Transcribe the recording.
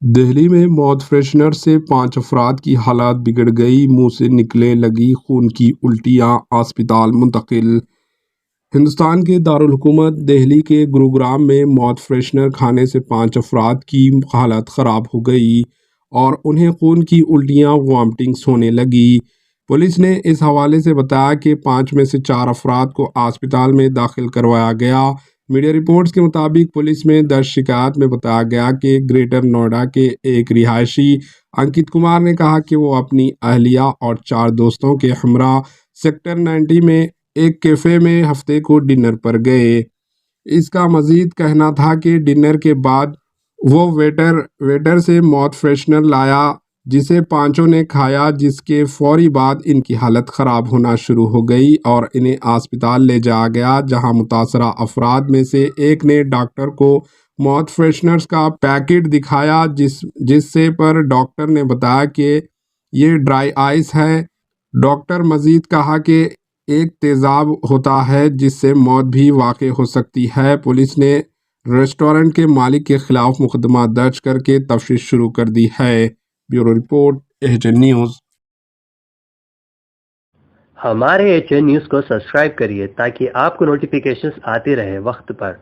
دہلی میں mouth freshener سے 5 افراد کی حالت بگڑ گئی، منہ سے نکلنے لگی خون کی الٹیاں، اسپتال منتقل۔ ہندوستان کے دارالحکومت دہلی کے گروگرام میں ماؤتھ فریشنر کھانے سے 5 افراد کی حالت خراب ہو گئی اور انہیں خون کی الٹیاں وامٹنگز ہونے لگی۔ پولیس نے اس حوالے سے بتایا کہ 5 میں سے 4 افراد کو اسپتال میں داخل کروایا گیا۔ میڈیا رپورٹس کے مطابق پولیس میں درج شکایات میں بتایا گیا کہ گریٹر نوئیڈا کے ایک رہائشی انکت کمار نے کہا کہ وہ اپنی اہلیہ اور 4 دوستوں کے ہمراہ سیکٹر 90 میں ایک کیفے میں ہفتے کو ڈنر پر گئے۔ اس کا مزید کہنا تھا کہ ڈنر کے بعد وہ ویٹر سے ماؤتھ فریشنر لایا جسے 5 نے کھایا، جس کے فوری بعد ان کی حالت خراب ہونا شروع ہو گئی اور انہیں اسپتال لے جایا گیا، جہاں متاثرہ افراد میں سے ایک نے ڈاکٹر کو ماؤتھ فریشنرز کا پیکٹ دکھایا، جس سے پر ڈاکٹر نے بتایا کہ یہ ڈرائی آئس ہے۔ ڈاکٹر مزید کہا کہ ایک تیزاب ہوتا ہے جس سے موت بھی واقع ہو سکتی ہے۔ پولیس نے ریسٹورنٹ کے مالک کے خلاف مقدمہ درج کر کے تفتیش شروع کر دی ہے۔ Bureau report, H N news. ہمارے ایچ این نیوز کو سبسکرائب کریے تاکہ آپ کو نوٹیفیکیشنز آتے رہے وقت پر۔